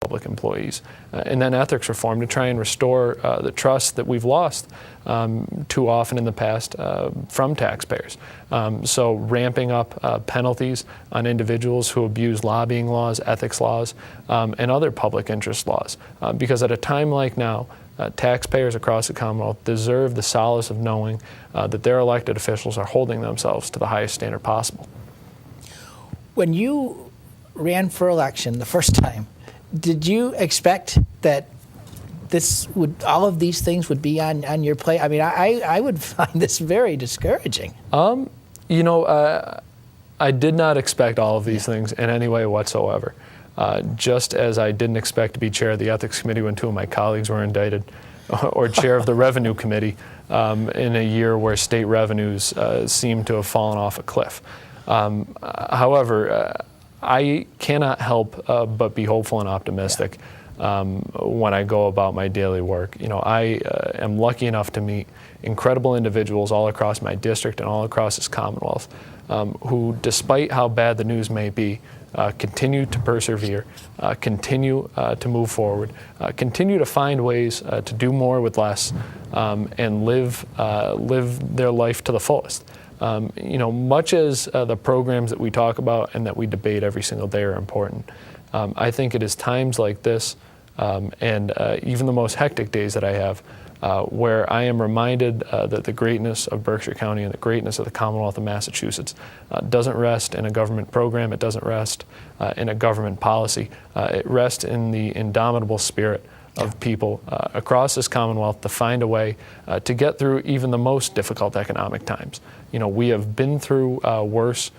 public employees. And then ethics reform to try and restore the trust that we've lost too often in the past from taxpayers. So ramping up penalties on individuals who abuse lobbying laws, ethics laws, and other public interest laws. Because at a time like now, taxpayers across the Commonwealth deserve the solace of knowing that their elected officials are holding themselves to the highest standard possible. When you ran for election the first time, did you expect that all of these things would be on your plate? I mean, I would find this very discouraging. You know, I did not expect all of these things in any way whatsoever. Just as I didn't expect to be chair of the Ethics Committee when two of my colleagues were indicted, or chair of the Revenue Committee in a year where state revenues seemed to have fallen off a cliff. However, I cannot help but be hopeful and optimistic when I go about my daily work. You know, I am lucky enough to meet incredible individuals all across my district and all across this Commonwealth who, despite how bad the news may be, continue to persevere, continue to move forward, continue to find ways to do more with less, and live their life to the fullest. You know, much as the programs that we talk about and that we debate every single day are important, I think it is times like this and even the most hectic days that I have where I am reminded that the greatness of Berkshire County and the greatness of the Commonwealth of Massachusetts doesn't rest in a government program, it doesn't rest in a government policy, it rests in the indomitable spirit of people across this Commonwealth to find a way to get through even the most difficult economic times. You know, we have been through worse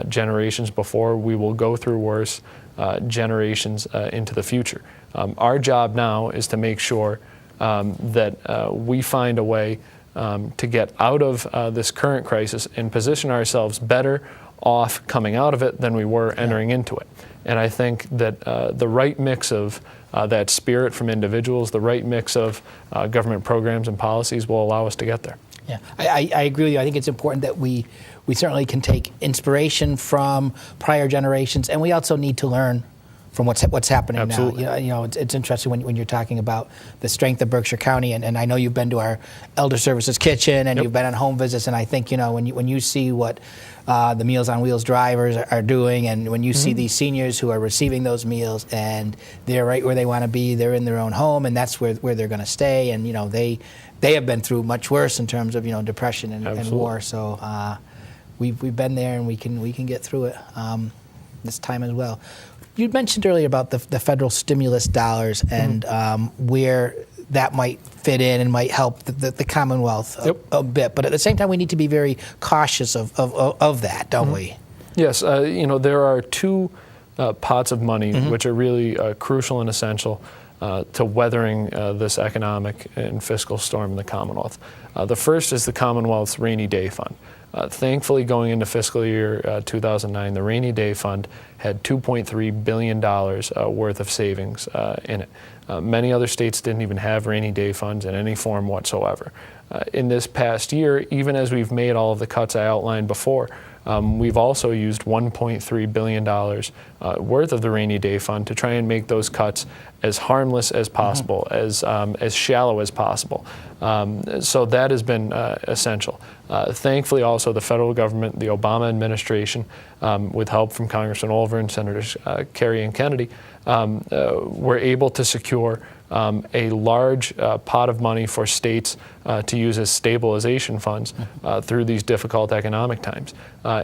generations before. We will go through worse generations into the future. Our job now is to make sure that we find a way to get out of this current crisis and position ourselves better off coming out of it than we were entering into it. And I think that the right mix of that spirit from individuals, the right mix of government programs and policies will allow us to get there. Yeah, I agree with you. I think it's important that we certainly can take inspiration from prior generations, and we also need to learn from what's happening Absolutely. now. You know, it's interesting when you're talking about the strength of Berkshire County, and I know you've been to our Elder Services kitchen, and you've been on home visits, and I think, you know, when you see what the Meals on Wheels drivers are doing, and when you see these seniors who are receiving those meals, and they're right where they want to be, they're in their own home, and that's where they're going to stay, and, you know, they have been through much worse in terms of, you know, depression and war. So we've been there, and we can get through it this time as well. You mentioned earlier about the federal stimulus dollars and where that might fit in and might help the Commonwealth a bit. But at the same time, we need to be very cautious of that, don't we? Yes. You know, there are two pots of money which are really crucial and essential to weathering this economic and fiscal storm in the Commonwealth. The first is the Commonwealth's Rainy Day Fund. Thankfully, going into fiscal year 2009, the Rainy Day Fund had $2.3 billion worth of savings in it. Many other states didn't even have rainy day funds in any form whatsoever. In this past year, even as we've made all of the cuts I outlined before, we've also used $1.3 billion worth of the Rainy Day Fund to try and make those cuts as harmless as possible, as shallow as possible. So that has been essential. Thankfully, also the federal government, the Obama administration, with help from Congressman Oliver and Senators Kerry and Kennedy, were able to secure a large pot of money for states to use as stabilization funds through these difficult economic times.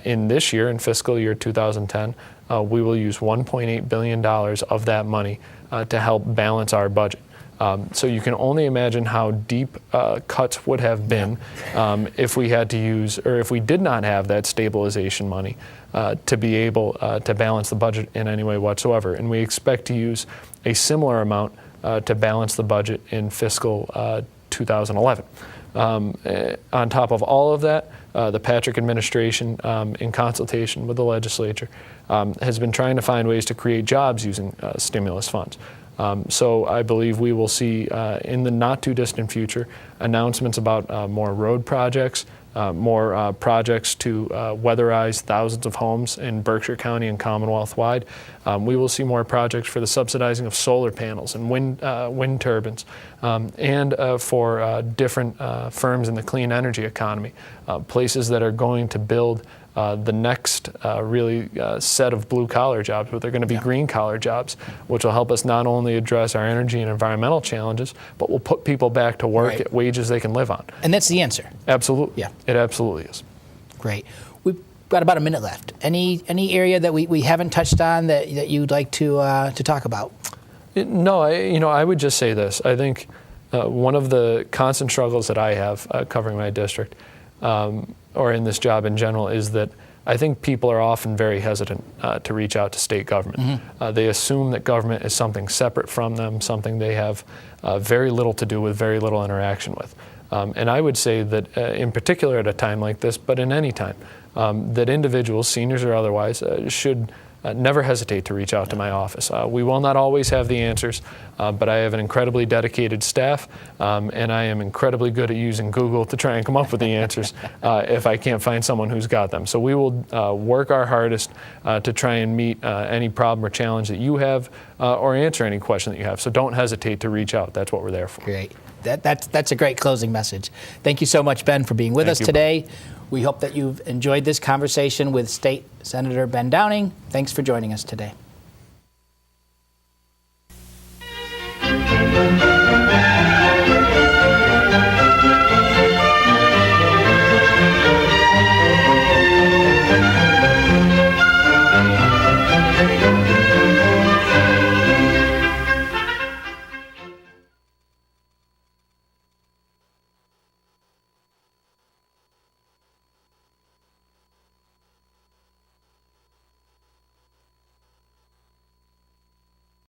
In this year, in fiscal year 2010, we will use $1.8 billion of that money to help balance our budget. So you can only imagine how deep cuts would have been if we had to use, or if we did not have that stabilization money to be able to balance the budget in any way whatsoever. And we expect to use a similar amount to balance the budget in fiscal 2011. On top of all of that, the Patrick administration, in consultation with the legislature, has been trying to find ways to create jobs using stimulus funds. So I believe we will see in the not too distant future announcements about more road projects, more projects to weatherize thousands of homes in Berkshire County and Commonwealth-wide. We will see more projects for the subsidizing of solar panels and wind turbines, and for different firms in the clean energy economy, places that are going to build the next set of blue-collar jobs, but they're going to be green-collar jobs, which will help us not only address our energy and environmental challenges, but will put people back to work at wages they can live on. And that's the answer. Absolutely. Yeah. It absolutely is. Great. We've got about a minute left. Any area that we haven't touched on that you'd like to talk about? No, I would just say this. I think one of the constant struggles that I have covering my district, or in this job in general, is that I think people are often very hesitant to reach out to state government. They assume that government is something separate from them, something they have very little to do with, very little interaction with. And I would say that in particular at a time like this, but in any time, that individuals, seniors or otherwise, should never hesitate to reach out to my office. We will not always have the answers, but I have an incredibly dedicated staff, and I am incredibly good at using Google to try and come up with the answers if I can't find someone who's got them. So we will work our hardest to try and meet any problem or challenge that you have, or answer any question that you have. So don't hesitate to reach out. That's what we're there for. Great. That's a great closing message. Thank you so much, Ben, for being with us today. We hope that you've enjoyed this conversation with State Senator Ben Downing. Thanks for joining us today.